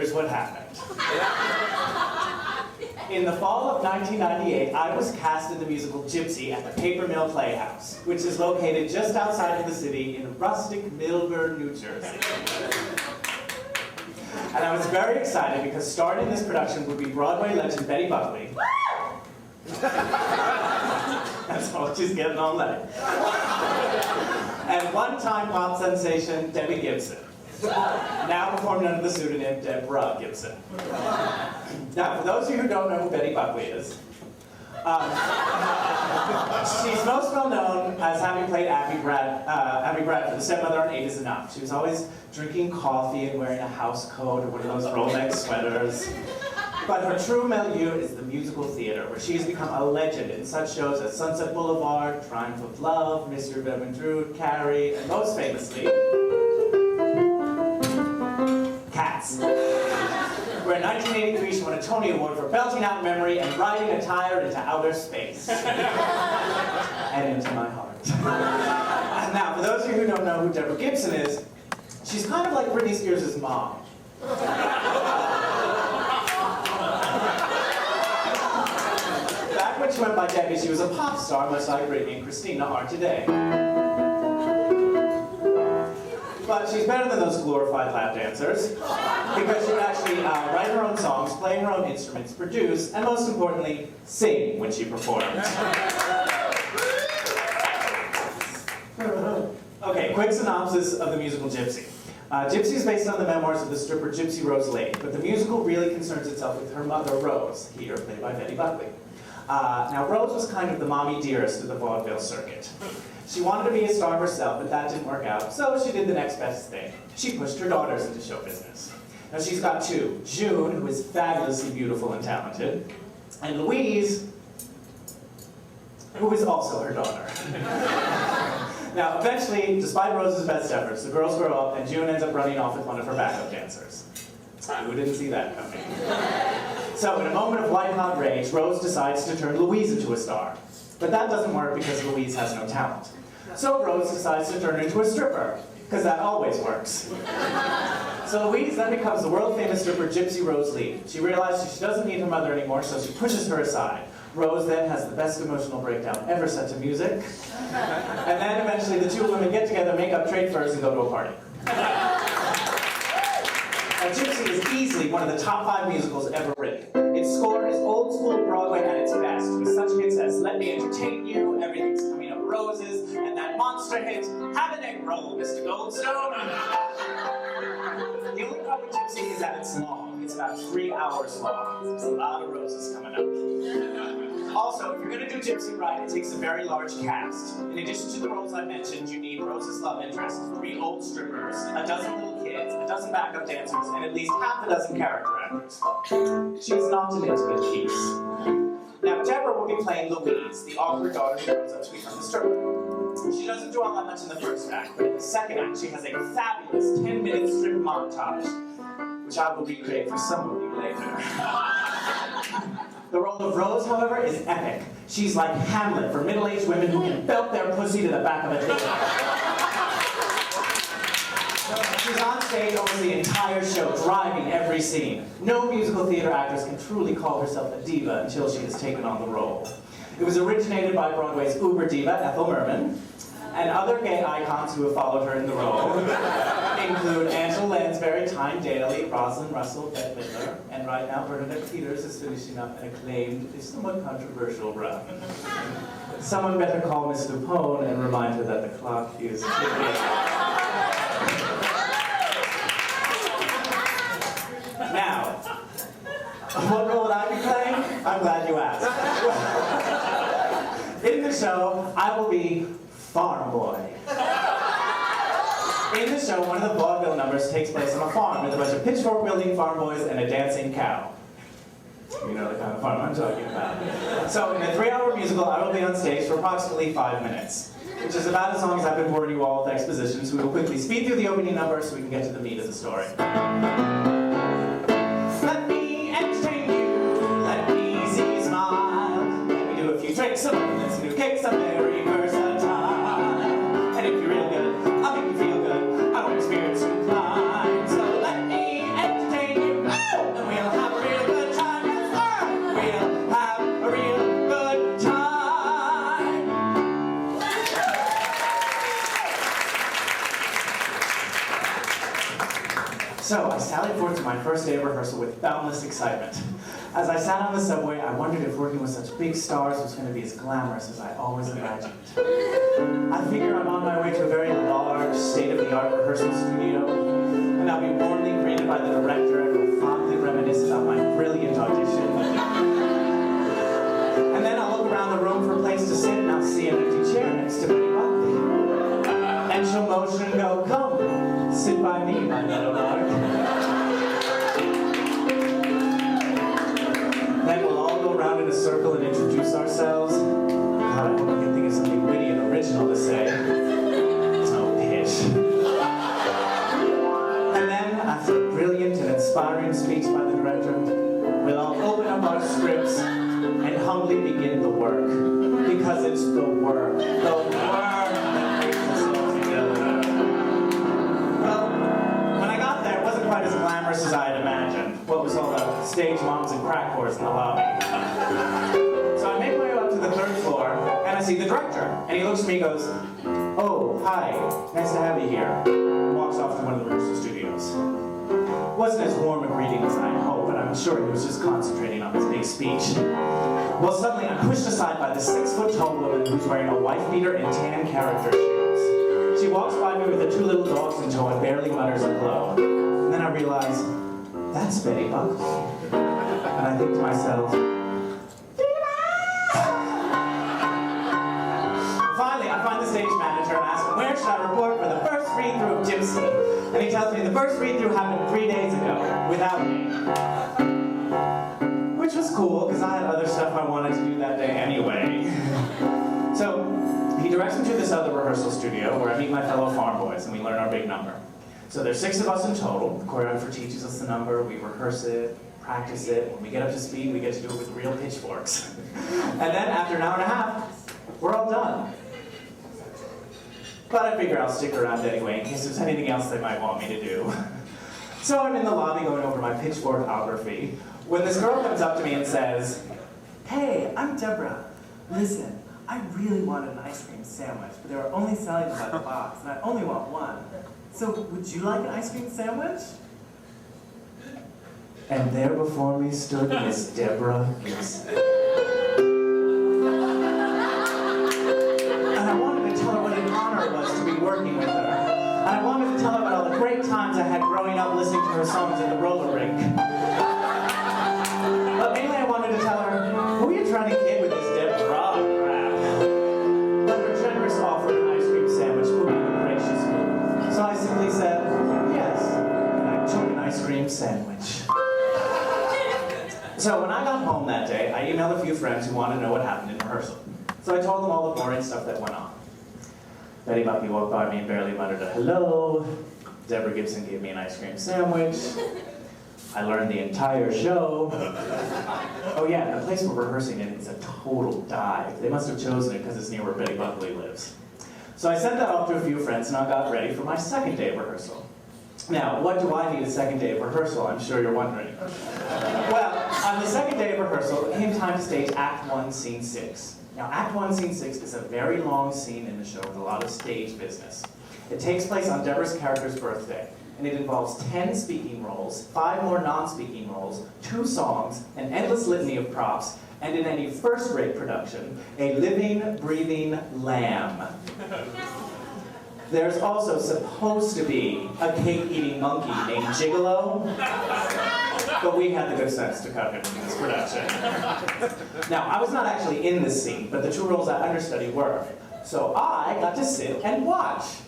here's what happened. In the fall of 1998, I was cast in the musical Gypsy at the Paper Mill Playhouse, which is located just outside of the city in rustic Millburn, New Jersey. And I was very excited because starring in this production would be Broadway legend Betty Buckley. That's all she's getting all night. And one-time pop sensation Debbie Gibson, now performed under the pseudonym Deborah Gibson. Now, for those of you who don't know who Betty Buckley is, she's most well known as having played Abby Bradford, the stepmother on 8 is Enough. She was always drinking coffee and wearing a house coat or one of those Rolex sweaters. But her true milieu is the musical theater, where she has become a legend in such shows as Sunset Boulevard, Triumph of Love, Mr. Ermintrude, Carrie, and most famously, Cats. Where in 1983 she won a Tony Award for belting out memory and riding a tire into outer space. And into my heart. And now, for those of you who don't know who Deborah Gibson is, she's kind of like Britney Spears' mom. Back when she went by Debbie, she was a pop star, much like Britney and Christina are today. But she's better than those glorified lap dancers, because she would actually write her own songs, play her own instruments, produce, and most importantly, sing when she performed. Okay, quick synopsis of the musical Gypsy. Gypsy is based on the memoirs of the stripper Gypsy Rose Lake, but the musical really concerns itself with her mother, Rose, here played by Betty Buckley. Now, Rose was kind of the mommy dearest of the vaudeville circuit. She wanted to be a star herself, but that didn't work out, so she did the next best thing. She pushed her daughters into show business. Now, she's got two. June, who is fabulously beautiful and talented, and Louise, who is also her daughter. Now, eventually, despite Rose's best efforts, the girls grow up, and June ends up running off with one of her backup dancers. Who didn't see that coming? So, in a moment of white-hot rage, Rose decides to turn Louise into a star. But that doesn't work because Louise has no talent. So Rose decides to turn her into a stripper, because that always works. So Louise then becomes the world-famous stripper Gypsy Rose Lee. She realizes she doesn't need her mother anymore, so she pushes her aside. Rose then has the best emotional breakdown ever set to music. And then eventually the two women get together, make up trade furs, and go to a party. Now, Gypsy is easily one of the top 5 musicals ever written. Its score is old school Broadway at its best, with such hits as Let Me Entertain You, Everything's Coming Up Roses, and that monster hit, Have an Egg Roll, Mr. Goldstone. The only problem with Gypsy is that it's long. It's about 3 hours long. There's a lot of roses coming up. Also, if you're going to do Gypsy right, it takes a very large cast. In addition to the roles I mentioned, you need Rose's love interest, 3 old strippers, a dozen little kids, a dozen backup dancers, and at least half a dozen character actors. She's not an intimate piece. Now, Deborah will be playing Louise, the awkward daughter who grows up to become the stripper. She doesn't do all that much in the first act, but in the second act, she has a fabulous 10-minute strip montage, which I will recreate for some of you later. The role of Rose, however, is epic. She's like Hamlet for middle-aged women who can belt their pussy to the back of a table. She's on stage almost the entire show, driving every scene. No musical theater actress can truly call herself a diva until she has taken on the role. It was originated by Broadway's uber diva, Ethel Merman, and other gay icons who have followed her in the role include Angela Lansbury, Tyne Daly, Rosalind Russell, Bette Midler, and right now Bernadette Peters is finishing up an acclaimed, if somewhat controversial run. Someone better call Miss Lupone and remind her that the clock is ticking. Now, what role would I be playing? I'm glad you asked. In the show, I will be Farm Boy. In the show, one of the vaudeville numbers takes place on a farm with a bunch of pitchfork-wielding farm boys and a dancing cow. You know the kind of farm I'm talking about. So in a 3-hour musical, I will be on stage for approximately 5 minutes, which is about as long as I've been boring you all with exposition, so we will quickly speed through the opening number so we can get to the meat of the story. Let me entertain you, let me see you smile. Let me do a few tricks, some movements, new kicks, I'm very versatile. And if you're real good, I'll make you feel good. I want your spirits to climb, so let me entertain you. So I sallied forth to my first day of rehearsal with boundless excitement. As I sat on the subway, I wondered if working with such big stars was going to be as glamorous as I always imagined. I figure I'm on my way to a very large, state-of-the-art rehearsal studio, and I'll be warmly greeted by the director and will fondly reminisce about my brilliant audition. And then I'll look around the room for a place to sit, and I'll see an empty chair next to Betty Buckley. And she'll motion and go, "Come, sit by me, my meadowlark." Then we'll all go around in a circle and introduce ourselves. God, I hope I can think of something witty and original to say. Oh, pitch. And then, after a brilliant and inspiring speech by the director, we'll all open up our scripts and humbly begin the work. Because it's the work that makes us all together. Well, when I got there, it wasn't quite as glamorous as I had imagined. What was all the stage moms and crack whores in the lobby. So I make my way up to the third floor, and I see the director. And he looks at me and goes, "Oh, hi, nice to have you here." And walks off to one of the rehearsal studios. It wasn't as warm a greeting as I hoped, but I'm sure he was just concentrating on his big speech. Well, suddenly I'm pushed aside by the 6-foot-tall woman who's wearing a wife beater and tan character shoes. She walks by me with the 2 little dogs in tow and barely mutters a hello. And then I realize, that's Betty Buckley. And I think to myself, finally, I find the stage manager and ask him, where should I report for the first read-through of Gypsy? And he tells me the first read-through happened 3 days ago, without me. Which was cool, because I had other stuff I wanted to do that day anyway. So, he directs me to this other rehearsal studio, where I meet my fellow farm boys, and we learn our big number. So there's 6 of us in total. The choreographer teaches us the number, we rehearse it, practice it. When we get up to speed, we get to do it with real pitchforks. And then after an hour and a half, we're all done. But I figure I'll stick around anyway, in case there's anything else they might want me to do. So I'm in the lobby going over my pitchforkography, when this girl comes up to me and says, "Hey, I'm Deborah. Listen, I really wanted an ice cream sandwich, but they were only selling them by the box, and I only want one. So, would you like an ice cream sandwich?" And there before me stood Miss Deborah Gibson. And I wanted to tell her what an honor it was to be working with her. And I wanted to tell her about all the great times I had growing up listening to her songs at the roller rink. But mainly I wanted to tell her, who are you trying to kid with this Deborah crap? But her generous offer of an ice cream sandwich put me in a gracious mood. So I simply said, yes, and I took an ice cream sandwich. So when I got home that day, I emailed a few friends who wanted to know what happened in rehearsal. So I told them all the boring stuff that went on. Betty Buckley walked by me and barely muttered a hello. Deborah Gibson gave me an ice cream sandwich. I learned the entire show. Oh yeah, the place we're rehearsing in is a total dive. They must have chosen it because it's near where Betty Buckley lives. So I sent that off to a few friends and I got ready for my second day of rehearsal. Now, what do I need a second day of rehearsal? I'm sure you're wondering. Well, on the second day of rehearsal, it came time to stage Act 1, Scene 6. Now, Act 1, Scene 6 is a very long scene in the show with a lot of stage business. It takes place on Deborah's character's birthday, and it involves 10 speaking roles, 5 more non-speaking roles, 2 songs, an endless litany of props, and in any first-rate production, a living, breathing lamb. There's also supposed to be a cake-eating monkey named Gigolo, but we had the good sense to cut him from this production. Now, I was not actually in this scene, but the 2 roles I understudied were, so I got to sit and watch.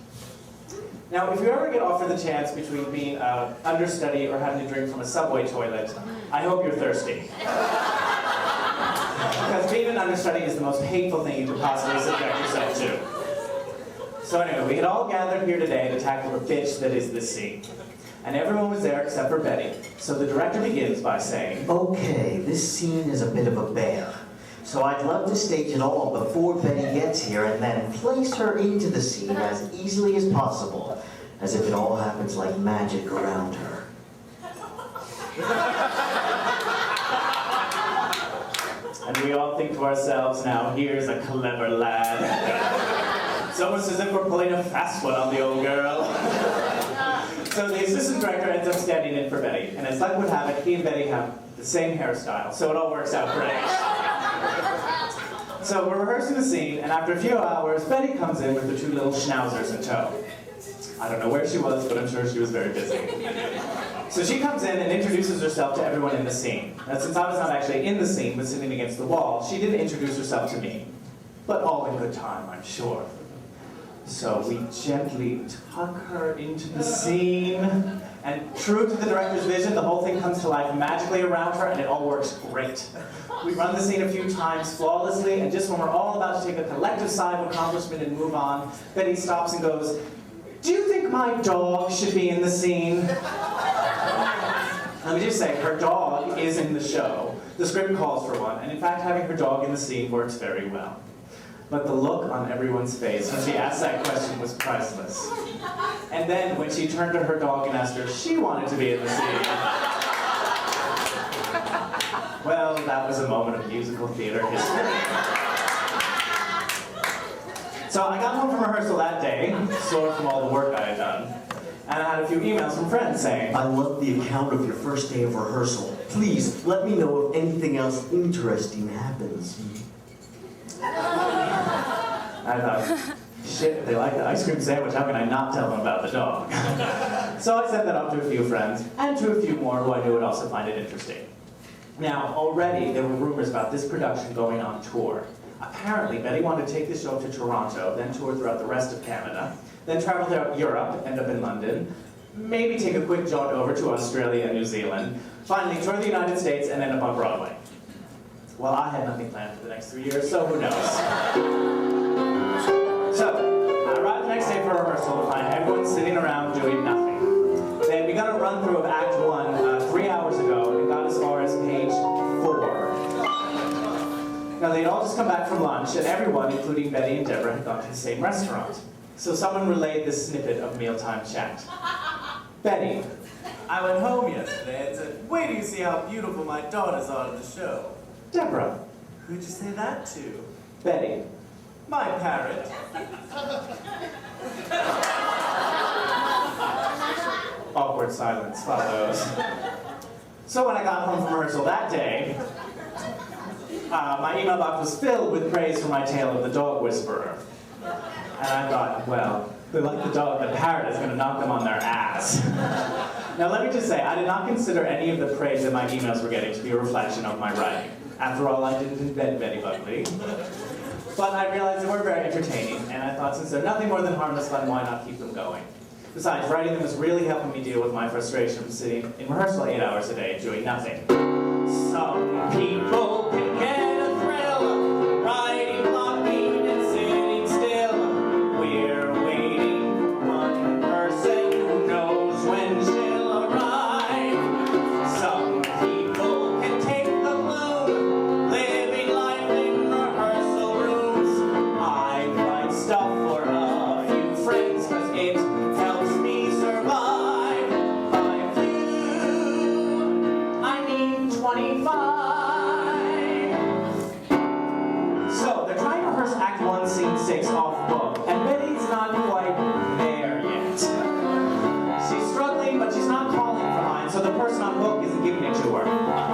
Now, if you ever get offered the chance between being an understudy or having to drink from a subway toilet, I hope you're thirsty. Because being an understudy is the most hateful thing you could possibly subject yourself to. So anyway, we had all gathered here today to tackle the bitch that is this scene. And everyone was there except for Betty. So the director begins by saying, "Okay, this scene is a bit of a bear. So I'd love to stage it all before Betty gets here and then place her into the scene as easily as possible, as if it all happens like magic around her." And we all think to ourselves, now here's a clever lad. It's almost as if we're pulling a fast one on the old girl. So So the assistant director ends up standing in for Betty, and as luck would have it, he and Betty have the same hairstyle, so it all works out great. So we're rehearsing the scene, and after a few hours, Betty comes in with the two little schnauzers in tow. I don't know where she was, but I'm sure she was very busy. So she comes in and introduces herself to everyone in the scene. Now, since I was not actually in the scene, but sitting against the wall, she did introduce herself to me. But all in good time, I'm sure. So we gently tuck her into the scene, and true to the director's vision, the whole thing comes to life magically around her, and it all works great. We run the scene a few times flawlessly, and just when we're all about to take a collective sigh of accomplishment and move on, Betty stops and goes, "Do you think my dog should be in the scene?" Let me just say, her dog is in the show. The script calls for one, and in fact, having her dog in the scene works very well. But the look on everyone's face when she asked that question was priceless. And then when she turned to her dog and asked her if she wanted to be in the scene, well, that was a moment of musical theater history. So I got home from rehearsal that day, sore from all the work I had done, and I had a few emails from friends saying, I love the account of your first day of rehearsal. Please, let me know if anything else interesting happens. I thought, shit, they like the ice cream sandwich, how can I not tell them about the dog? So I sent that off to a few friends, and to a few more who I knew would also find it interesting. Now, already there were rumors about this production going on tour. Apparently, Betty wanted to take the show to Toronto, then tour throughout the rest of Canada, then travel throughout Europe, end up in London, maybe take a quick jaunt over to Australia and New Zealand, finally tour the United States and end up on Broadway. Well, I had nothing planned for the next 3 years, so who knows? So, I arrived the next day for rehearsal to find everyone sitting around doing nothing. They had begun a run-through of Act 1 3 hours ago and got as far as page 4. Now, they'd all just come back from lunch, and everyone, including Betty and Deborah, had gone to the same restaurant. So someone relayed this snippet of mealtime chat. Betty, I went home yesterday and said, wait till you see how beautiful my daughters are in the show. Deborah, Who'd you say that to? Betty, My parrot. awkward silence follows. So when I got home from rehearsal that day, my email box was filled with praise for my tale of the dog whisperer. And I thought, well, they like the dog, the parrot is going to knock them on their ass. Now let me just say, I did not consider any of the praise that my emails were getting to be a reflection of my writing. After all, I didn't invent Betty Buckley. But I realized they were very entertaining, and I thought since they're nothing more than harmless fun, why not keep them going? Besides, writing them was really helping me deal with my frustration from sitting in rehearsal 8 hours a day doing nothing. Some people can get a thrill, writing, blocking, and sitting still. We're waiting for one person who knows when she'll arrive. Some people can take the bloom, living life in rehearsal rooms. I write stuff for a few friends, cause it helps me survive. By few, I mean 25. So they're trying to rehearse Act 1, Scene 6 off book, and Betty's not quite there yet. She's struggling, but she's not calling for lines, so the person on book isn't giving it to her.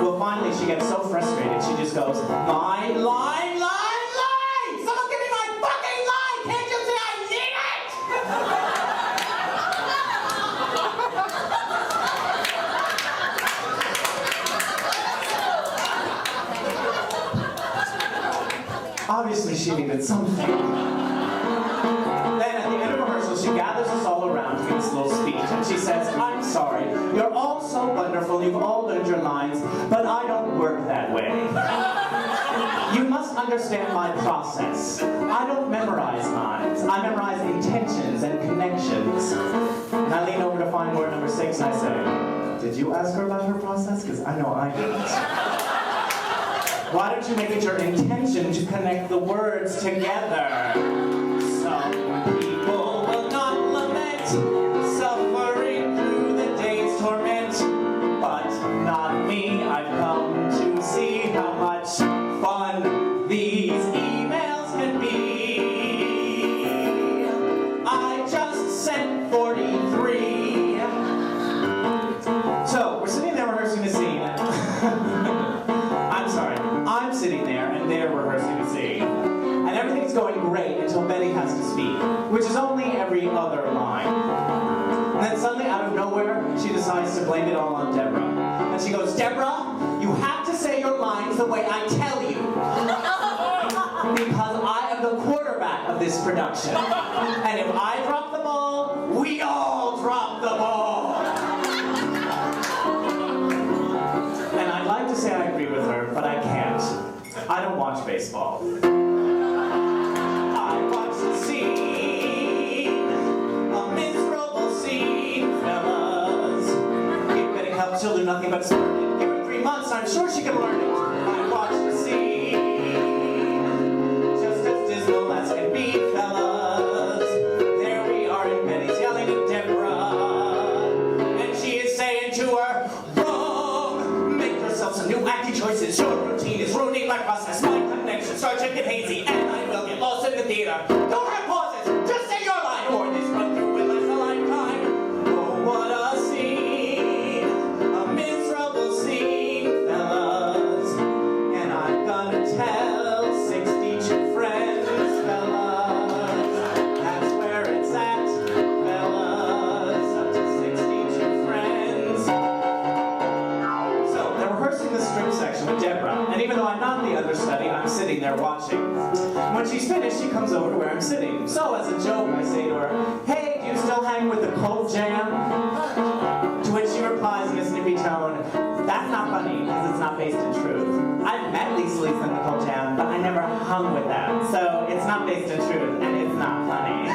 Well, finally, she gets so frustrated, she just goes, line, line, line, line! Someone give me my fucking line! Can't you see I need it? Obviously, she needed something. Then, at the end of rehearsal, she gathers us all around to give this little speech, and she says, I'm sorry, you're all so wonderful, you've all learned your lines, but I don't work that way. You must understand my process. I don't memorize lines, I memorize intentions and connections. And I lean over to find word number 6, and I say, did you ask her about her process? Because I know I didn't. Why don't you make it your intention to connect the words together? Some people will not lament, suffering through the day's torment. But not me, I've come to see how much fun these emails can be. I just sent 43. way, I tell you. Because I am the quarterback of this production. And if I drop the ball, we all drop the ball. And I'd like to say I agree with her, but I can't. I don't watch baseball. I watch the scene, a miserable scene, fellas. Keep getting help, she'll do nothing but learning. Give her 3 months, I'm sure she can learn it. I watch the scene, just as dismal as can be, fellas. There we are in Betty's yelling at Deborah, and she is saying to her, wrong, make yourself some new acting choices. Your routine is ruining my process, my connection starts to get hazy, and I will get lost in the theater. Don't have pauses, just say your line, or this run through will last a lifetime. Oh, what a scene, a miserable scene, fellas. And I'm gonna tell 62 friends, fellas. That's where it's at, fellas. Up to 62 friends. So they're rehearsing the script section with Deborah, and even though I'm not the understudy, I'm sitting there watching. When she's finished, she comes over to where I'm sitting. So as a joke, I say to her, hey, do you still hang with the cold jam? To which she replies in a snippy tone, that's not funny, because it's not based in truth. I've met Lisa Lisa and the cold jam, but I never hung with them. So it's not based in truth, and it's not funny.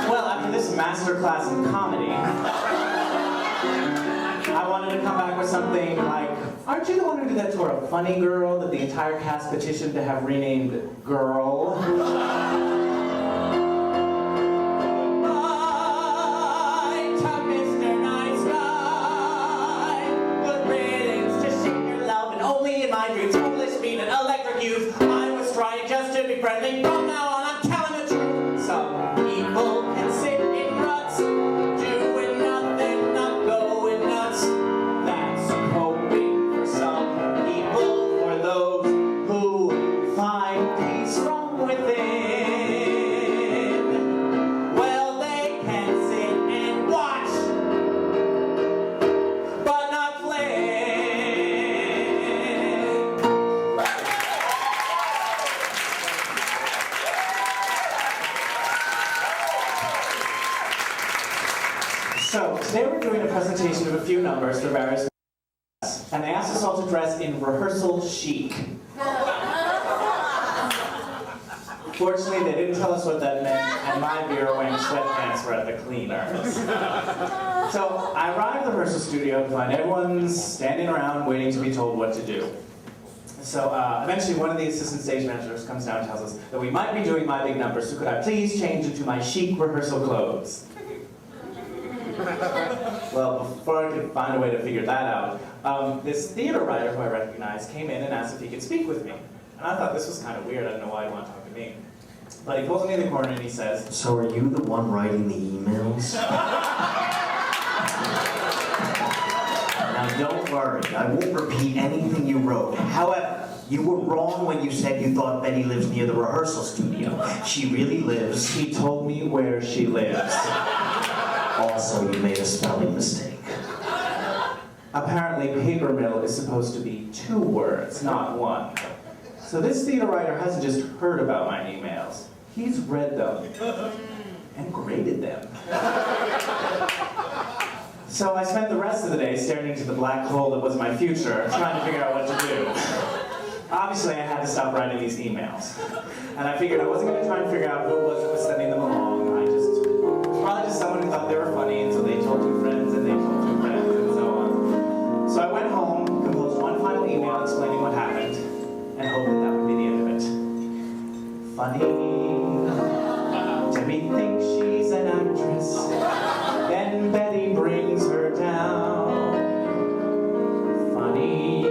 Well, after this masterclass in comedy, I wanted to come back with something like, aren't you the one who did that tour of Funny Girl that the entire cast petitioned to have renamed Girl? Bye to Mr. Nice Guy. Good riddance to shake your love, and only in my dreams, foolish, mean, and electric youth. I was trying just to be friendly. From now on, I'm telling the truth. Some people can sit in ruts, doing nothing, not going nuts. That's coping for some people, for those who find peace from within. Well, they can sit and watch, but not play. So, today we're doing a presentation of a few numbers for various and they asked us all to dress in rehearsal chic. Fortunately, they didn't tell us what that meant, and my wearing sweatpants were at the cleaners. So, I arrived at the rehearsal studio to find everyone's standing around waiting to be told what to do. So, eventually one of the assistant stage managers comes down and tells us that we might be doing my big number, so could I please change into my chic rehearsal clothes? Well, before I could find a way to figure that out, this theater writer who I recognized came in and asked if he could speak with me. And I thought this was kind of weird, I didn't know why he'd want to talk to me. But he pulls me in the corner and he says, So are you the one writing the emails? Now don't worry, I won't repeat anything you wrote. However, you were wrong when you said you thought Betty lives near the rehearsal studio. She really lives. he told me where she lives. Also, you made a spelling mistake. Apparently, paper mill is supposed to be 2 words, not 1. So this theater writer hasn't just heard about my emails. He's read them and graded them. So I spent the rest of the day staring into the black hole that was my future, trying to figure out what to do. Obviously, I had to stop writing these emails. And I figured I wasn't going to try and figure out who it was that was sending them along. It was probably just someone who thought they were funny, and so they told 2 friends, and they told 2 friends, and so on. So I went home, composed one final email explaining what happened, and hoped that that would be the end of it. Funny, Debbie thinks she's an actress, then Betty brings her down. Funny,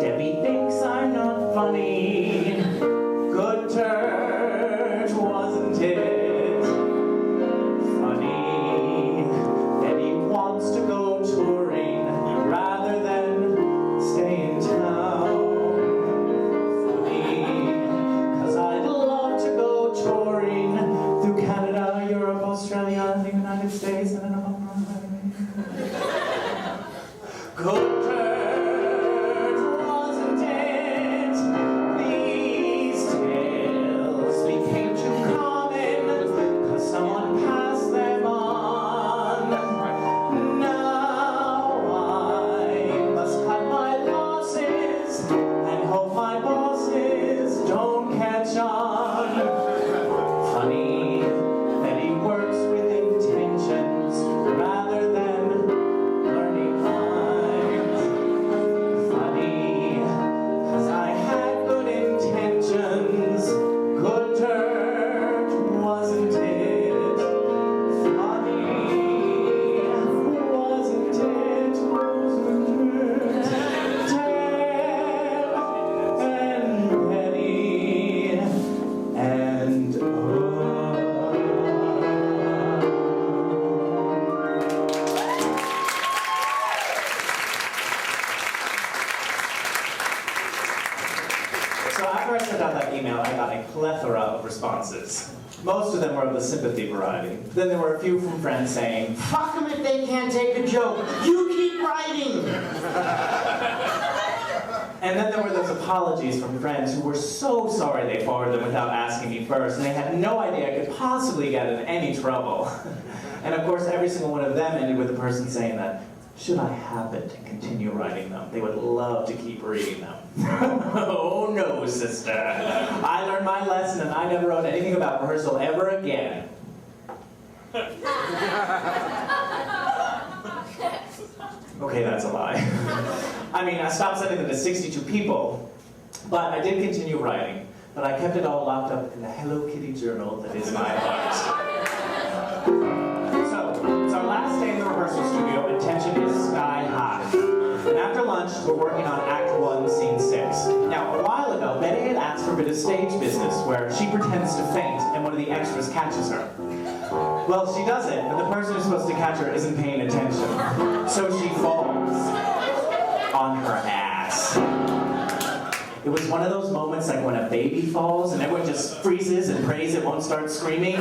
Debbie thinks I'm not funny, good turn, wasn't it? Funny, Betty wants to go touring rather than stay in town. Funny, 'cause I'd love So after I sent out that email, I got a plethora of responses. Most of them were of the sympathy variety. Then there were a few from friends saying, Fuck them if they can't take a joke. You keep writing. and then there were those apologies from friends who were so sorry they forwarded them without asking me first, and they had no idea I could possibly get in any trouble. And of course, every single one of them ended with a person saying that, should I happen to continue writing them, they would love to keep reading them. Oh no, sister. I learned my lesson and I never wrote anything about rehearsal ever again. Okay, that's a lie. I mean, I stopped sending them to 62 people, but I did continue writing. But I kept it all locked up in the Hello Kitty journal that is my heart. So, it's our last day in the rehearsal studio and tension is sky high. And after lunch, we're working on Act 1, Scene 6. Now, a while ago, Betty had asked for a bit of stage business where she pretends to faint and one of the extras catches her. Well, she does it, but the person who's supposed to catch her isn't paying attention. So she falls on her ass. It was one of those moments like when a baby falls and everyone just freezes and prays it won't start screaming.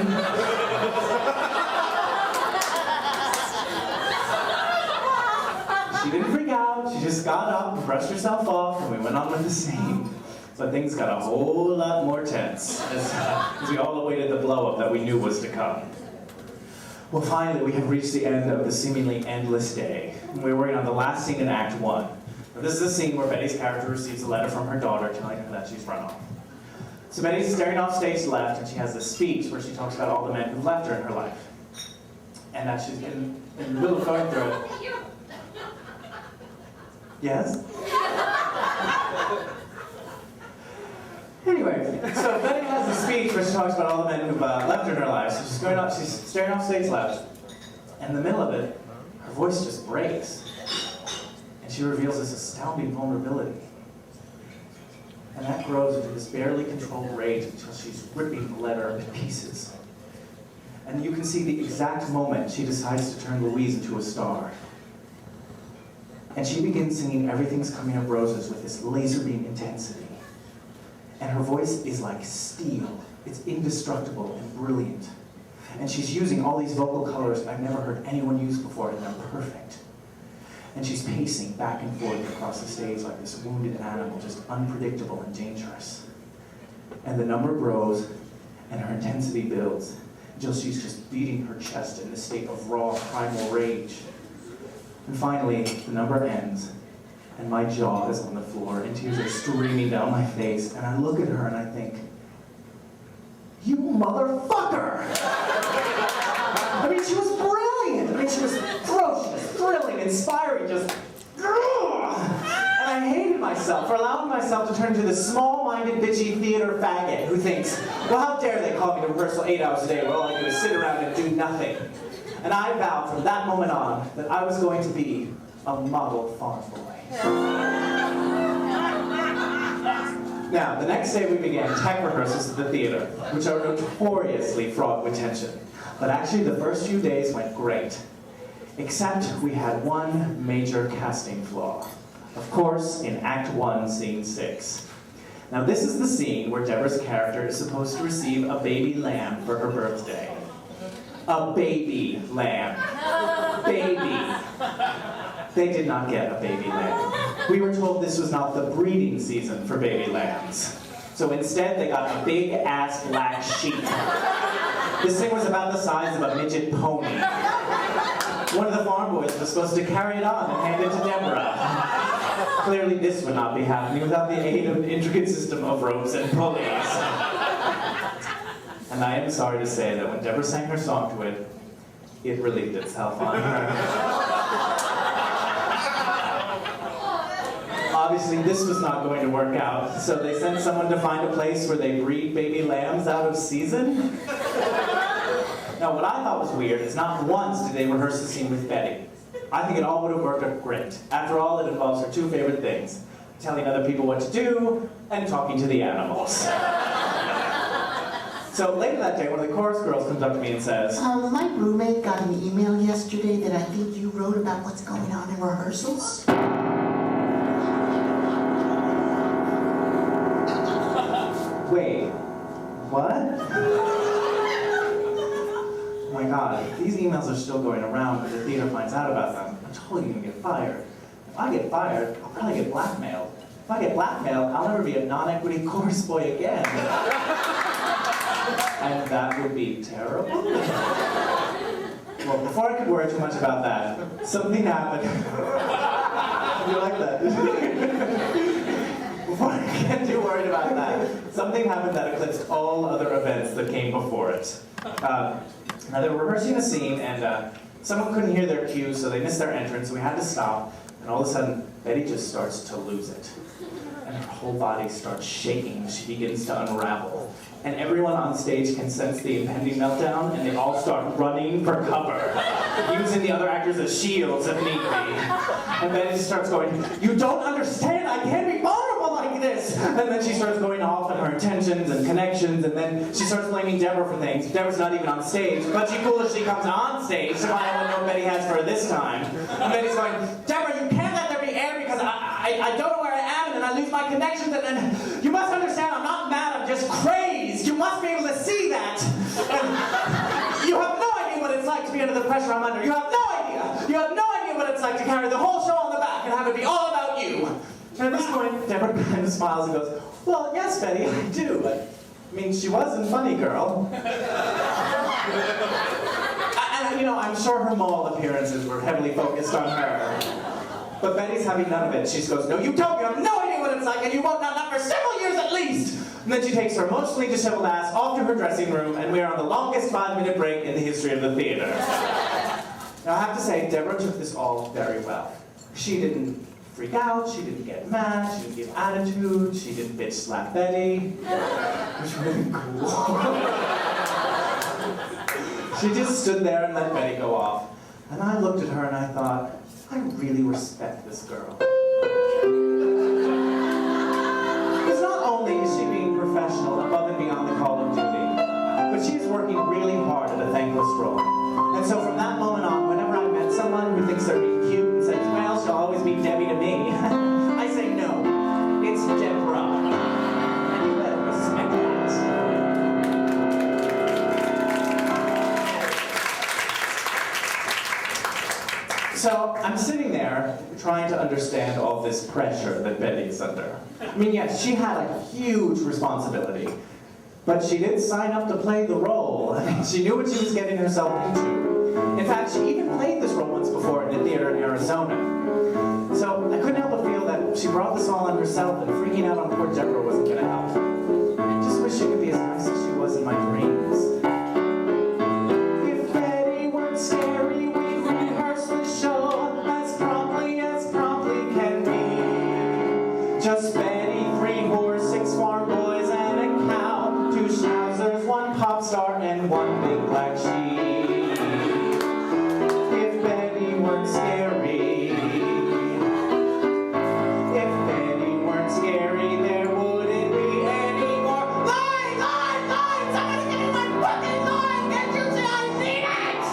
She didn't freak out, she just got up, brushed herself off, and we went on with the scene. But things got a whole lot more tense as we all awaited the blow-up that we knew was to come. Well, finally, we have reached the end of the seemingly endless day. We're working on the last scene in Act 1. Now, this is a scene where Betty's character receives a letter from her daughter telling her that she's run off. So Betty's staring off stage left, and she has this speech where she talks about all the men who've left her in her life. And that she's in the middle of going through it. Yes? Anyway, so Betty has a speech where she talks about all the men who've left her in her life. So she's staring off stage left. And in the middle of it, her voice just breaks. And she reveals this astounding vulnerability. And that grows into this barely controlled rage until she's ripping the letter to pieces. And you can see the exact moment she decides to turn Louise into a star. And she begins singing Everything's Coming Up Roses with this laser beam intensity. And her voice is like steel. It's indestructible and brilliant. And she's using all these vocal colors I've never heard anyone use before, and they're perfect. And she's pacing back and forth across the stage like this wounded animal, just unpredictable and dangerous. And the number grows, and her intensity builds, until she's just beating her chest in this state of raw, primal rage. And finally, the number ends, and my jaw is on the floor, and tears are streaming down my face, and I look at her and I think, you motherfucker! I mean, she was brilliant! I mean, she was ferocious, thrilling, inspiring, just... And I hated myself for allowing myself to turn into this small-minded, bitchy theater faggot who thinks, well, how dare they call me to rehearsal 8 hours a day where all I do is sit around and do nothing. And I vowed from that moment on that I was going to be a model farm boy. Now, the next day we began tech rehearsals at the theater, which are notoriously fraught with tension. But actually the first few days went great. Except we had one major casting flaw. Of course, in Act 1, Scene 6. Now this is the scene where Deborah's character is supposed to receive a baby lamb for her birthday. A baby lamb. Baby. They did not get a baby lamb. We were told this was not the breeding season for baby lambs. So instead, they got a big-ass black sheep. This thing was about the size of a midget pony. One of the farm boys was supposed to carry it on and hand it to Deborah. Clearly, this would not be happening without the aid of an intricate system of ropes and pulleys. And I am sorry to say that when Deborah sang her song to it, it relieved itself on her. Obviously, this was not going to work out, so they sent someone to find a place where they breed baby lambs out of season. Now, what I thought was weird is not once did they rehearse the scene with Betty. I think it all would have worked out great. After all, it involves her two favorite things: telling other people what to do and talking to the animals. So later that day, one of the chorus girls comes up to me and says, My roommate got an email yesterday that I think you wrote about what's going on in rehearsals. Wait, what? Oh my god, if these emails are still going around, but the theater finds out about them, I'm totally gonna get fired. If I get fired, I'll probably get blackmailed. If I get blackmailed, I'll never be a non-equity chorus boy again. And that would be terrible. Well, before I could worry too much about that, something happened. You like that? Before I get too worried about that, something happened that eclipsed all other events that came before it. Now they were rehearsing a scene, and someone couldn't hear their cue, so they missed their entrance, so we had to stop. And all of a sudden, Betty just starts to lose it. And her whole body starts shaking as she begins to unravel. And everyone on stage can sense the impending meltdown, and they all start running for cover, using the other actors as shields if need be. And Betty just starts going, "You don't understand, I can't be vulnerable like this!" And then she starts going off on her intentions and connections, and then she starts blaming Deborah for things. Deborah's not even on stage, but she foolishly comes on stage to find out what Betty has for her this time. And Betty's going, "Deborah, you can't let there be air because I don't know where I am, and I lose my connections, and you must understand, I'm not mad, I'm just crazed. You must be able to see that. And you have no idea what it's like to be under the pressure I'm under. You have no idea. You have no idea what it's like to carry the whole show on the back and have it be all about you." And at this point, Deborah kind of smiles and goes, "Well, yes, Betty, I do, but, I mean, she wasn't funny, girl." And, you know, I'm sure her mall appearances were heavily focused on her. But Betty's having none of it. She just goes, "No, you don't. You have no idea what it's like, and you won't not for several years at least." And then she takes her emotionally disheveled ass off to her dressing room, and we are on the longest 5-minute break in the history of the theater. Now, I have to say, Deborah took this all very well. She didn't freak out, she didn't get mad, she didn't give attitude, she didn't bitch slap Betty. It was really cool. She just stood there and let Betty go off. And I looked at her and I thought, I really respect this girl. Because not only is she being professional above and beyond the call of duty, but she's working really hard at a thankless role. And so from that moment on, whenever I met someone who thinks they're being cute and says, "Well, she'll always be Debbie to me," I say no, it's Deborah. And you better respect that. So I'm sitting there trying to understand all this pressure that Betty is under. I mean, yes, she had a huge responsibility, but she did sign up to play the role. I mean, she knew what she was getting herself into. In fact, she even played this role once before in a theater in Arizona. So I couldn't help but feel that she brought this all on herself, and freaking out on poor Deborah wasn't going to help. I just wish she could be as nice as she was in my dreams. If Betty weren't scary, we'd rehearse the show as promptly can be. Just Betty, 3 whores, 6 farm boys, and a cow, 2 schnauzers, 1 pop star, and 1 big black sheep. If Betty weren't scary, if Betty weren't scary, there wouldn't be any more line! Somebody give me my fucking line! Can't you see I need it?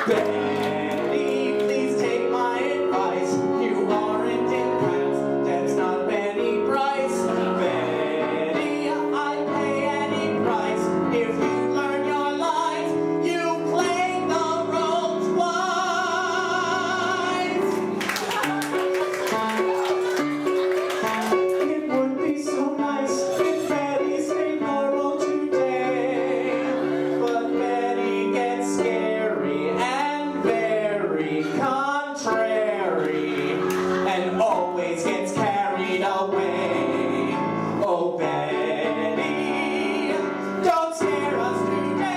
Betty, please take my advice. You aren't in class. Deb's not Betty Price. Betty, I pay any price. If you learn your lines, you play the role twice. It would be so nice if Betty stayed normal today. But Betty gets scary and very contrary, and always gets carried away. Oh, Betty, don't scare us today.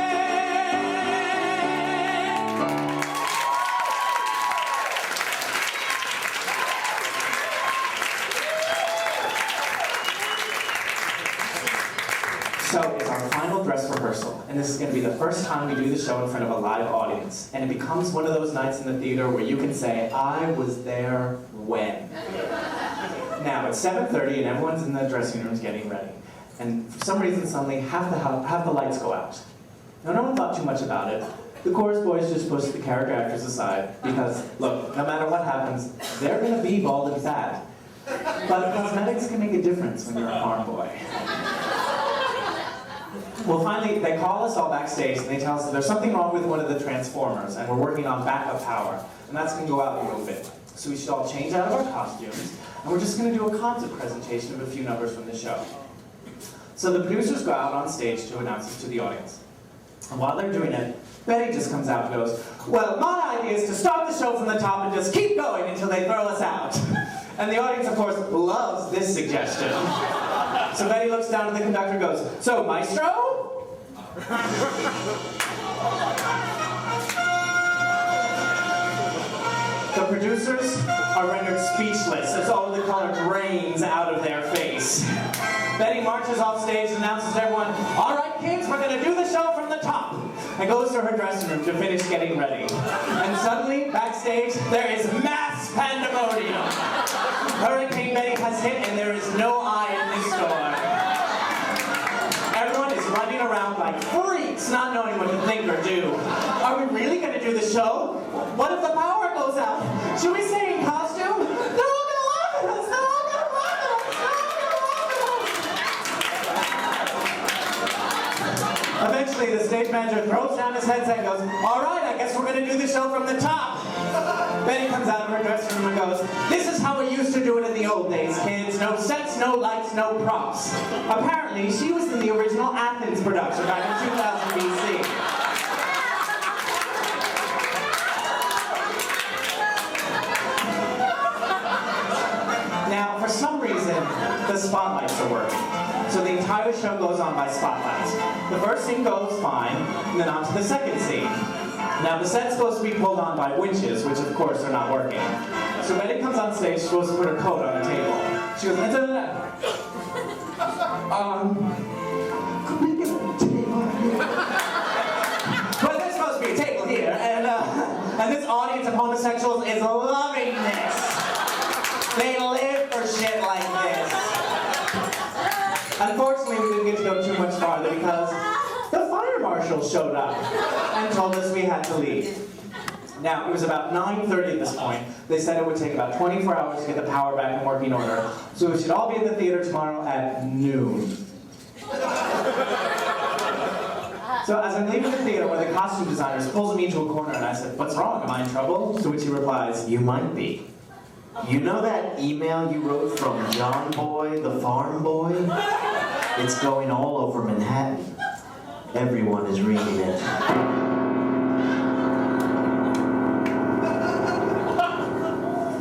So it's our final dress rehearsal, and this is going to be the first time we do the show in front of a live audience. And it becomes one of those nights in the theater where you can say, "I was there when." Now it's 7:30 and everyone's in the dressing rooms getting ready. And for some reason, suddenly half the lights go out. Now, no one thought too much about it. The chorus boys just pushed the character actors aside because, look, no matter what happens, they're going to be bald and fat. But cosmetics can make a difference when you're a farm boy. Well, finally, they call us all backstage and they tell us that there's something wrong with one of the transformers and we're working on backup power, and that's going to go out in a little bit. So we should all change out of our costumes, and we're just going to do a concert presentation of a few numbers from the show. So the producers go out on stage to announce this to the audience. And while they're doing it, Betty just comes out and goes, well, my idea is to start the show from the top and just keep going until they throw us out. And the audience, of course, loves this suggestion. So Betty looks down at the conductor and goes, so, maestro? The producers are rendered speechless as all of the color drains out of their face. Betty marches off stage and announces to everyone, all right, kids, we're going to do the show from the top, and goes to her dressing room to finish getting ready. And suddenly, backstage, there is mass pandemonium. Hurricane Betty has hit, and there is no eye in this store. Everyone is running around like freaks, not knowing what to think or do. Are we really going to do the show? What if the power goes out? Should we stay in costume? They're all going to laugh at us! They're all going to laugh at us! They're all going to laugh at us! Eventually, the stage manager throws down his headset and goes, all right, I guess we're going to do the show from the top. Betty comes out of her dressing room and goes, this is how we used to do it in the old days, kids. No sets, no lights, no props. Apparently, she was in the original Athens production back in 2000 BC. Now, for some reason, the spotlights are working. So the entire show goes on by spotlights. The first scene goes fine, and then on to the second scene. Now, the set's supposed to be pulled on by winches, which of course are not working. So Betty comes on stage, she's supposed to put her coat on a table. She goes, could we get a table here? Well, there's supposed to be a table here, and this audience of homosexuals is loving this. They live for shit like this. Unfortunately, we didn't get to go too much farther because the fire marshal showed up and told us we had to leave. Now, it was about 9:30 at this point. They said it would take about 24 hours to get the power back in working order, so we should all be in the theater tomorrow at noon. So as I'm leaving the theater, one of the costume designers pulls me into a corner and I said, what's wrong? Am I in trouble? To which he replies, you might be. You know that email you wrote from John Boy, the farm boy? It's going all over Manhattan. Everyone is reading it.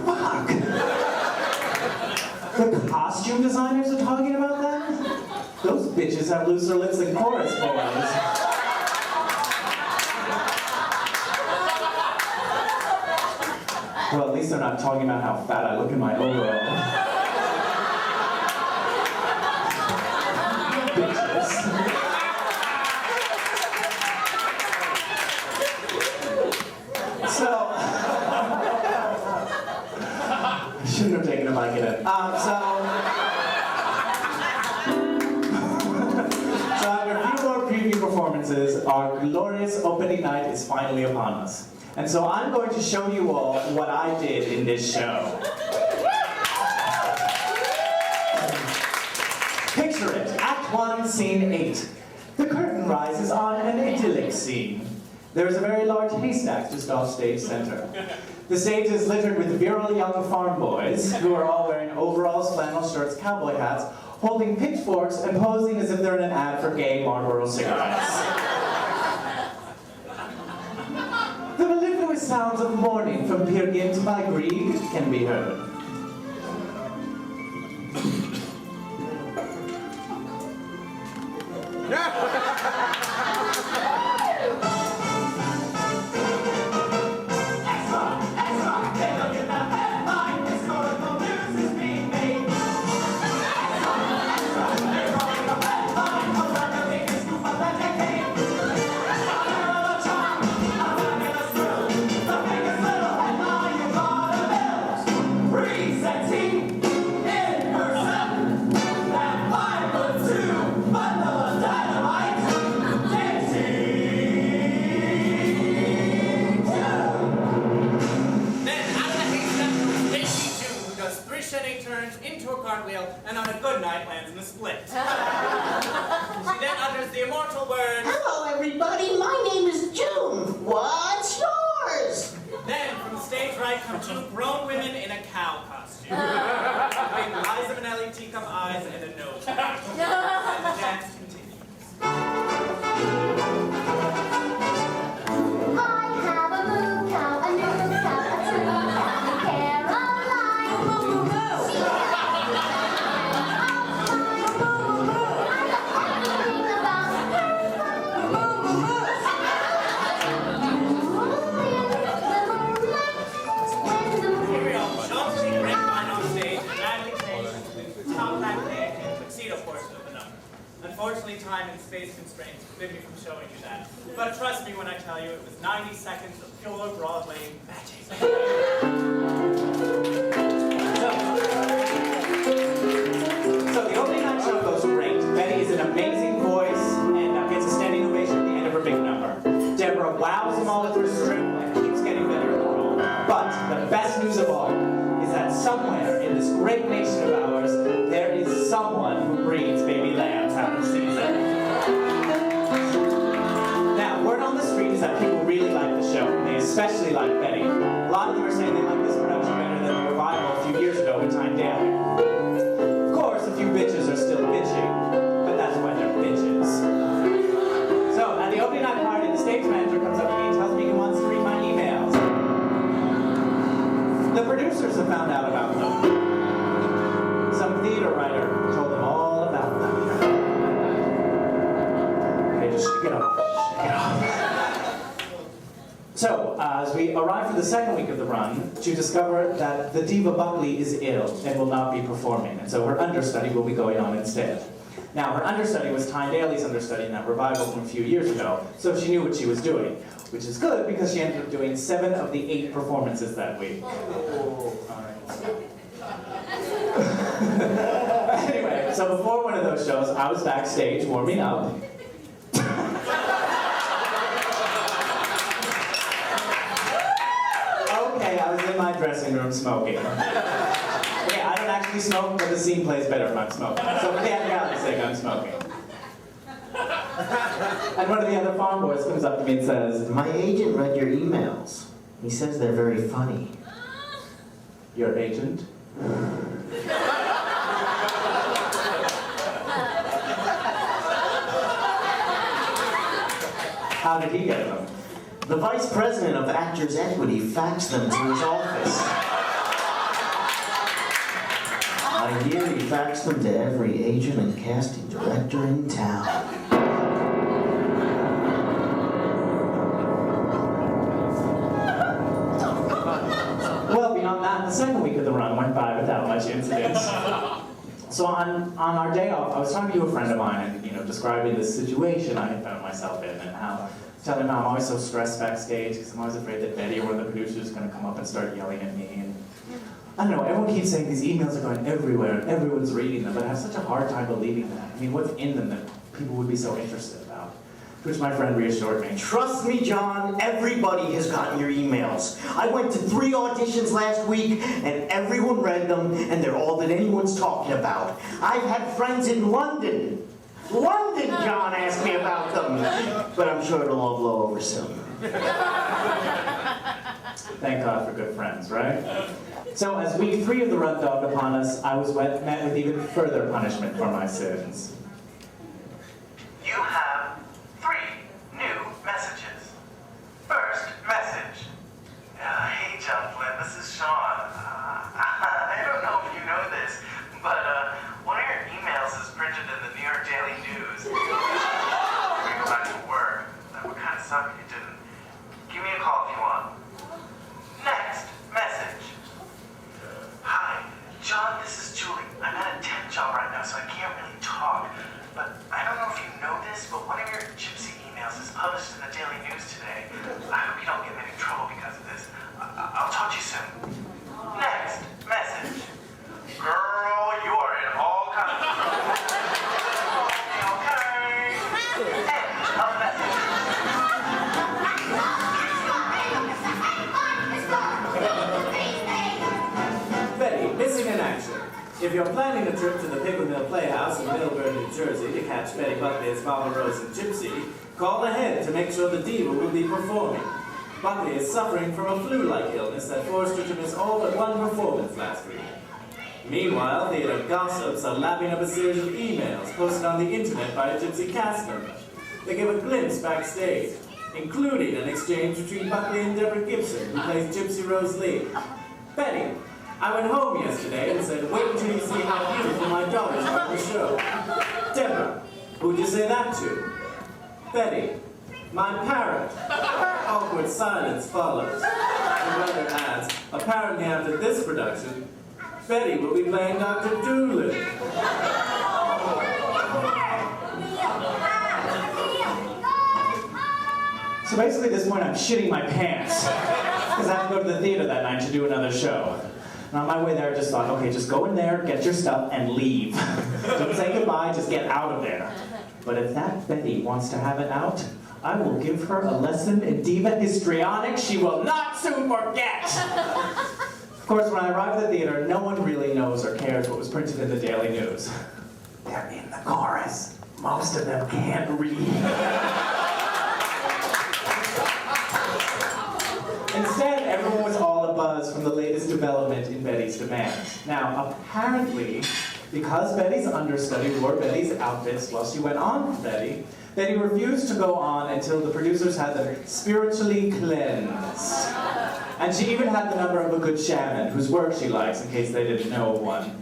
Fuck! The costume designers are talking about that? Those bitches have looser lips than chorus boys. Well, at least they're not talking about how fat I look in my overall. Bitches. So, I shouldn't have taken a mic in it. So after a few more preview performances, our glorious opening night is finally upon us. And so I'm going to show you all what I did in this show. Picture it, Act 1, Scene 8. The curtain rises on an idyllic scene. There is a very large haystack just off stage center. The stage is littered with virile young farm boys who are all wearing overalls, flannel shirts, cowboy hats, holding pitchforks and posing as if they're in an ad for gay Marlboro cigarettes. The mellifluous sounds of mourning from Peer Gynt by Grieg can be heard. crescendo turns into a cartwheel, and on a good night lands in a split. She then utters the immortal words, Hello, everybody. My name is June. What's yours? Then, from the stage right come two grown women in a cow costume. With Liza Minnelli teacup eyes and a nose. And the dance continues. I have a moo cow, a new cow, a true cow, Caroline. Moo moo Here we go. Sean Flynn grapevine on stage and madly changed the top hat neck and tuxedo portion of the number. Unfortunately, time and space constraints forbid me from showing you that. But trust me when I tell you it was 90 seconds of pure Broadway magic. So the opening night show goes great. Betty is an amazing voice and gets a standing ovation at the end of her big number. Deborah wows them all with her strip and keeps getting better in the role. But the best news of all is that somewhere in this great nation of ours, there is someone who breeds baby lambs out of season. Now, word on the street is that people really like the show. They especially like Betty. A lot of them are saying they like this production better than the revival a few years ago with Time Daly. Of course, a few bitches are still bitchy, but that's why they're bitches. So, at the opening night party, the stage manager comes up to me and tells me he wants to read my emails. The producers have found out about them. Some theater writer told them all about them. Okay, just shake it off. Shake it off. So, as we arrive for the second week of the run, to discover that the diva Buckley is ill and will not be performing, and so her understudy will be going on instead. Now, her understudy was Tyne Daly's understudy in that revival from a few years ago, so she knew what she was doing, which is good because she ended up doing 7 of the 8 performances that week. Anyway, so before one of those shows, I was backstage warming up. Okay, I was in my dressing room smoking. Okay, I don't actually smoke, but the scene plays better if I'm smoking. So for the reality sake, I'm smoking. And one of the other farm boys comes up to me and says, My agent read your emails. He says they're very funny. "Your agent?" How did he get them? The vice president of Actors Equity faxed them to his office. I hear he faxed them to every agent and casting director in town. Well, beyond that, the second week of the run went by without much incident. So on our day off, I was talking to a friend of mine and, describing this situation I had found myself in and telling him how I'm always so stressed backstage because I'm always afraid that Betty or one of the producers is going to come up and start yelling at me. And I don't know, everyone keeps saying these emails are going everywhere and everyone's reading them, but I have such a hard time believing that. I mean, what's in them that people would be so interested about? To which my friend reassured me. Trust me, John, everybody has gotten your emails. I went to 3 auditions last week, and everyone read them, and they're all that anyone's talking about. I've had friends in London. London, John asked me about them. But I'm sure it'll all blow over soon. Thank God for good friends, right? So as week 3 of the run dawned upon us, I was met with even further punishment for my sins. You have 3 new messages. First message. Hey John Flynn, this is Sean. I don't know if you know this, but one of your emails is printed in the New York Daily News. Before you go back to work, that would kind of suck if you didn't. Give me a call if you want. Next message. Hi, John, this is Julie. I'm at a temp job right now, so I can't really talk. If you're planning a trip to the Paper Mill Playhouse in Middleburg, New Jersey to catch Betty Buckley as Mama Rose and Gypsy, call ahead to make sure the diva will be performing. Buckley is suffering from a flu-like illness that forced her to miss all but one performance last week. Meanwhile, theater gossips are lapping up a series of emails posted on the internet by a Gypsy cast member. They give a glimpse backstage, including an exchange between Buckley and Deborah Gibson, who plays Gypsy Rose Lee. Betty, I went home yesterday and said, wait until you see how beautiful my daughters are on the show. Deborah, who'd you say that to? Betty, my parrot. Awkward silence follows. The writer adds, apparently after this production, Betty will be playing Dr. Doolittle. So basically at this point I'm shitting my pants because I have to go to the theater that night to do another show. And on my way there I just thought, okay, just go in there, get your stuff, and leave. Don't say goodbye, just get out of there. But if that Betty wants to have it out, I will give her a lesson in diva histrionics she will not soon forget. Of course, when I arrived at the theater, no one really knows or cares what was printed in the Daily News. They're in the chorus. Most of them can't read. Instead, everyone was all abuzz from the latest development in Betty's demands. Now, apparently, because Betty's understudy wore Betty's outfits while she went on with Betty, Betty refused to go on until the producers had them spiritually cleansed. And she even had the number of a good shaman, whose work she likes, in case they didn't know one.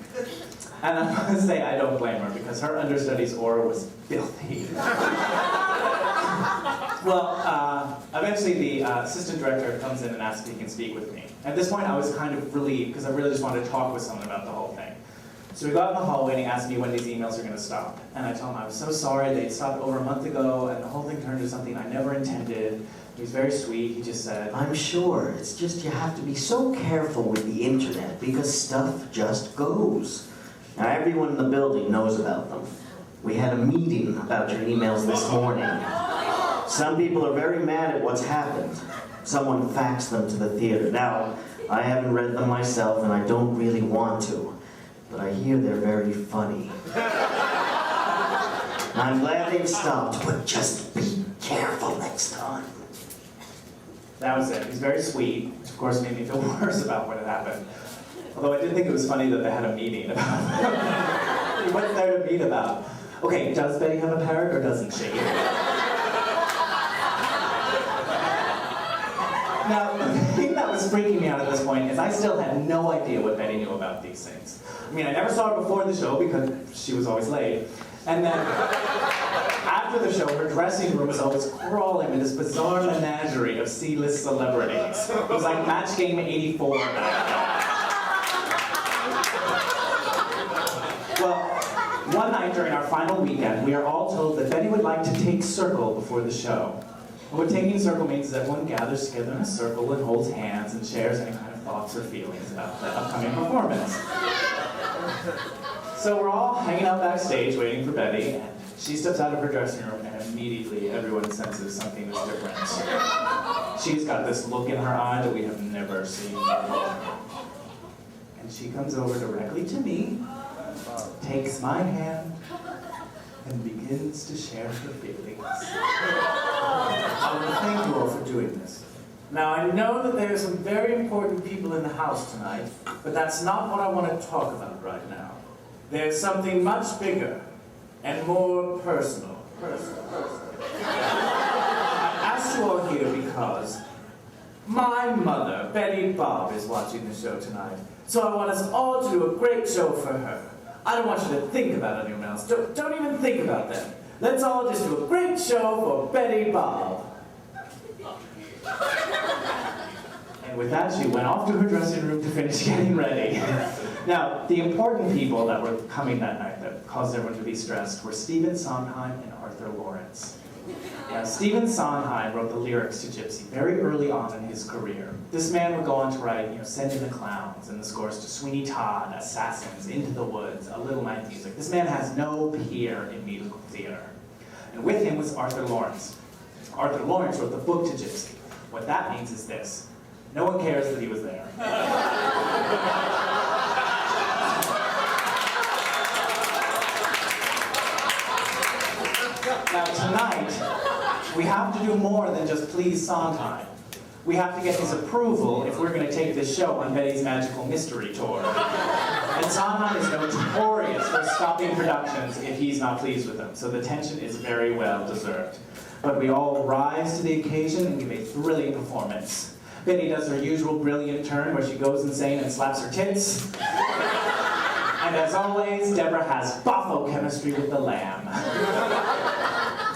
And I must say, I don't blame her, because her understudy's aura was filthy. Well, eventually the assistant director comes in and asks if he can speak with me. At this point, I was kind of relieved, because I really just wanted to talk with someone about the whole thing. So we go out in the hallway and he asked me when these emails are going to stop. And I told him I was so sorry, they stopped over a month ago, and the whole thing turned into something I never intended. He was very sweet, he just said, I'm sure, it's just you have to be so careful with the internet because stuff just goes. Now everyone in the building knows about them. We had a meeting about your emails this morning. Some people are very mad at what's happened. Someone faxed them to the theater. Now, I haven't read them myself and I don't really want to, but I hear they're very funny. I'm glad they've stopped, but just be careful next time. that was it. He was very sweet, which of course made me feel worse about what had happened. Although I did think it was funny that they had a meeting about it. What's there to meet about? Okay, does Betty have a parrot or doesn't she? Now, the thing that was freaking me out at this point is I still had no idea what Betty knew about these things. I mean, I never saw her before the show because she was always late. And then, after the show, her dressing room was always crawling with this bizarre menagerie of C-list celebrities. It was like Match Game 84. Well, one night during our final weekend, we are all told that Betty would like to take circle before the show. And what taking circle means is everyone gathers together in a circle and holds hands and shares any kind of thoughts or feelings about the upcoming performance. So we're all hanging out backstage waiting for Betty, and she steps out of her dressing room, and immediately everyone senses something is different. She's got this look in her eye that we have never seen before. And she comes over directly to me, takes my hand, and begins to share her feelings. I want to thank you all for doing this. Now, I know that there are some very important people in the house tonight, but that's not what I want to talk about right now. There's something much bigger and more personal. I asked you all here because my mother, Betty Bob, is watching the show tonight. So I want us all to do a great show for her. I don't want you to think about anyone else. Don't even think about them. Let's all just do a great show for Betty Bob. And with that, she went off to her dressing room to finish getting ready. Now, the important people that were coming that night that caused everyone to be stressed were Stephen Sondheim and Arthur Lawrence. Now, Stephen Sondheim wrote the lyrics to Gypsy very early on in his career. This man would go on to write, Send in the Clowns, and the scores to Sweeney Todd, Assassins, Into the Woods, A Little Night Music. This man has no peer in musical theater. And with him was Arthur Lawrence. Arthur Lawrence wrote the book to Gypsy. What that means is this: no one cares that he was there. We have to do more than just please Sondheim. We have to get his approval if we're going to take this show on Betty's Magical Mystery Tour. And Sondheim is notorious for stopping productions if he's not pleased with them, so the tension is very well deserved. But we all rise to the occasion and give a thrilling performance. Betty does her usual brilliant turn where she goes insane and slaps her tits. And as always, Deborah has boffo chemistry with the lamb.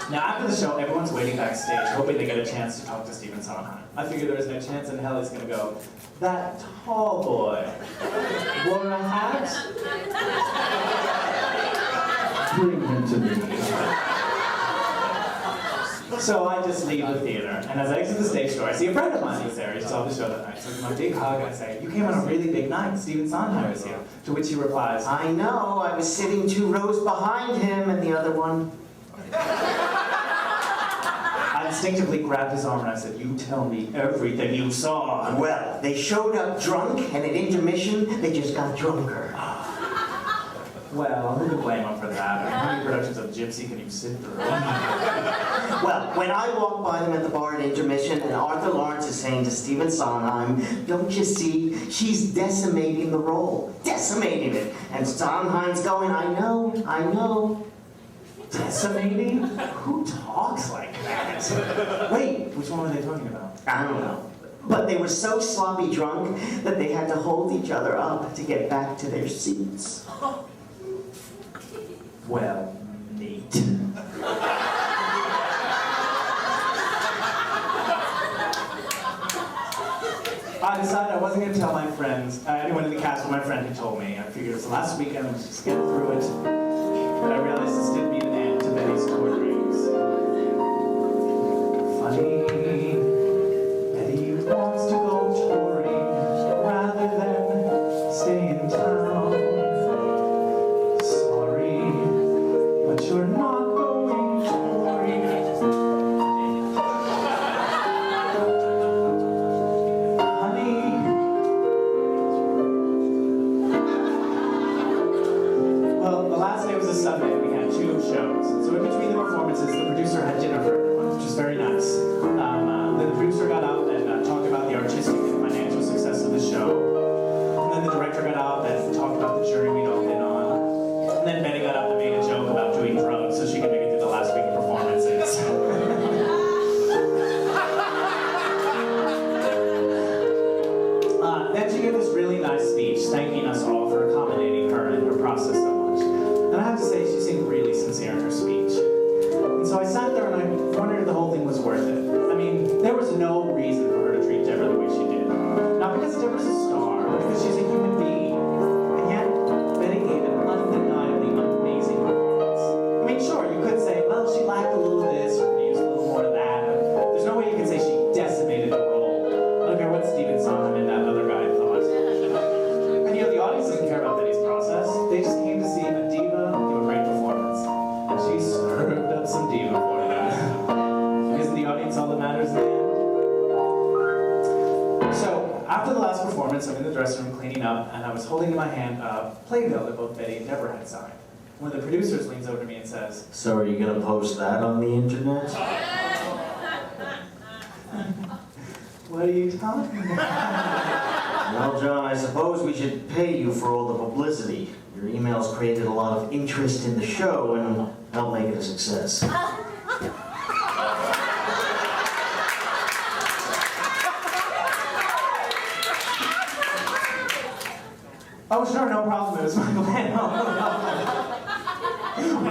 Now, after the show, everyone's waiting backstage, hoping they get a chance to talk to Stephen Sondheim. I figure there is no chance in hell he's going to go, "That tall boy wore a hat? Bring him to me." So I just leave the theater, and as I exit the stage door, I see a friend of mine who's there. He saw the show that night. So I give him a big hug, and I say, "You came on a really big night. Stephen Sondheim is here." To which he replies, I know, I was sitting 2 rows behind him and the other one. I instinctively grabbed his arm and I said, "You tell me everything you saw." Well, they showed up drunk, and at intermission, they just got drunker. Well, who can blame him for that? How many productions of Gypsy can you sit through? Well, when I walked by them at the bar at intermission, and Arthur Lawrence is saying to Stephen Sondheim, "Don't you see, she's decimating the role. Decimating it." And Sondheim's going, I know. Decimating? Who talks like that? Wait, which one were they talking about? I don't know. But they were so sloppy drunk that they had to hold each other up to get back to their seats. Well, neat. I decided I wasn't going to tell my friends, anyone in the cast, what my friend had told me. I figured it's the last weekend, let's just get through it. But I realized this did mean an end to Betty's tour dreams. Funny, Betty wants to go touring rather than stay in town. Sorry, but you're not going touring. Honey. Well, the last day was a Sunday. We had 2 shows. So in between the performances, the producer had dinner for everyone, which was very nice. Then the producer got up and talked about the artistic and financial success of the show. And then the director got up and talked about the journey we'd all been on. And then Betty got up and made a joke about doing drugs so she could make it through the last week of performances. Then she gave this really nice speech thanking us all for accommodating her and her process so much. And I have to say, she seemed really sincere in her speech. And so I sat there and I wondered if the whole thing was worth it. I mean, there was no reason for her to treat Deborah the way she did. Not because Deborah's a star, but because she's a human being. And yet, Betty gave an undeniably amazing performance. I mean, sure, you could say, well, she lacked a little of this, or could use a little more of that. There's no way you can say she decimated the role. I don't care what Stephen Sondheim and that other guy thought. And you know, the audience doesn't care about Betty's process. They just came to see a diva give a great performance. And she served up some diva for them. Isn't the audience all that matters in the end? So, after the last performance, I'm in the dressing room cleaning up, and I was holding in my hand a playbill that both Betty and Deborah had signed. One of the producers leans over to me and says, So are you going to post that on the internet? "What are you talking about?" Well, John, I suppose we should pay you for all the publicity. Your emails created a lot of interest in the show and helped make it a success. Oh, sure, no problem. It was my plan.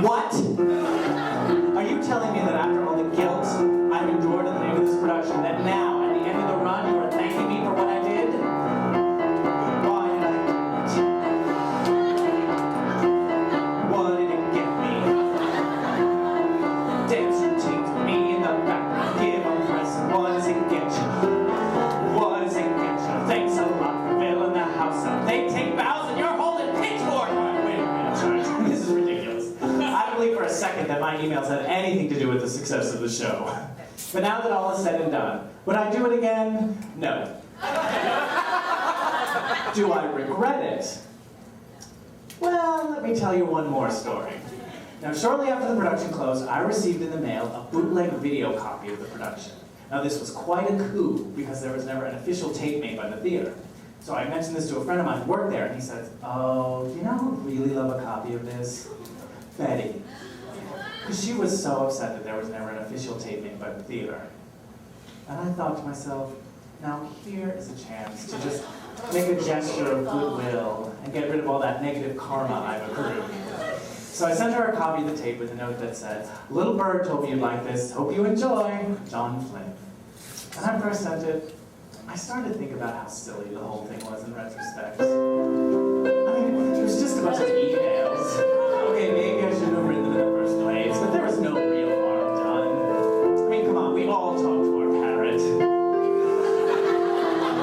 What? Are you telling me that after all the guilt I've endured in the name of this production, that now, at the end of the run, you are thanking me for what I did? Why did I do it? What did it get me? Dance routine to me in the background, give a press. What does it get you? What does it get you? Thanks a lot for filling the house up. They take vows and you're holding pitchforks. Wait a minute, sorry. This is ridiculous. I don't believe for a second that my emails had anything to do with the success of the show. But now that all is said and done, would I do it again? No. Do I regret it? Well, let me tell you one more story. Now, shortly after the production closed, I received in the mail a bootleg video copy of the production. Now, this was quite a coup because there was never an official tape made by the theater. So I mentioned this to a friend of mine who worked there, and he said, "Oh, you know who would really love a copy of this? Betty." Because she was so upset that there was never an official tape made by the theater. And I thought to myself, now here is a chance to just make a gesture of goodwill and get rid of all that negative karma I've accrued. So I sent her a copy of the tape with a note that said, "Little bird told me you'd like this. Hope you enjoy. John Flynn." And after I sent it, I started to think about how silly the whole thing was in retrospect. I mean, it was just a bunch of emails. Okay, maybe I shouldn't have written them in the first place, but there was no real harm done. I mean, come on, we all talk to our parrot.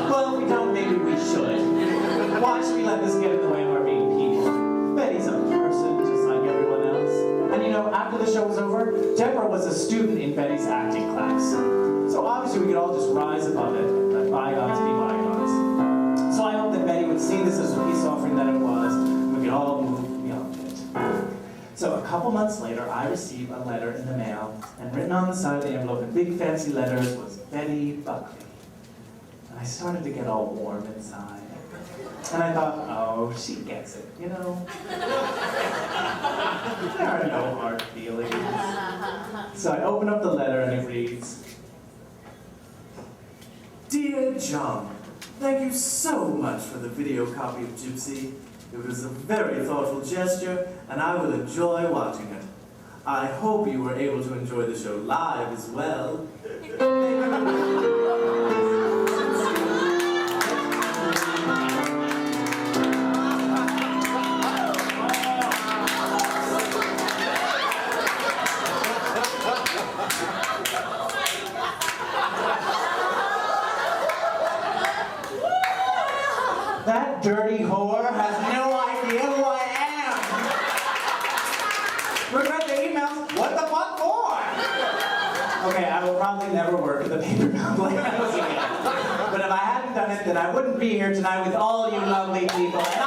Well, if we don't, maybe we should. Why should we let this get in the way of our being people? Betty's a person just like everyone else. And you know, after the show was over, Deborah was a student in Betty's acting class. So obviously we could all just rise above it, let bygones be bygones. So I hope that Betty would see this as a peace offering that it was, and we could all move beyond it. So a couple months later, I received a letter in the mail, and written on the side of the envelope in big fancy letters was Betty Buckley. And I started to get all warm inside. And I thought, oh, she gets it, you know? There are no hard feelings. So I open up the letter and it reads, "Dear John, thank you so much for the video copy of Gypsy. It was a very thoughtful gesture, and I will enjoy watching it. I hope you were able to enjoy the show live as well." That dirty whore has no idea who I am. Regret the emails? What the fuck for? Okay, I will probably never work at the paper company again. But if I hadn't done it, then I wouldn't be here tonight with all you lovely people. And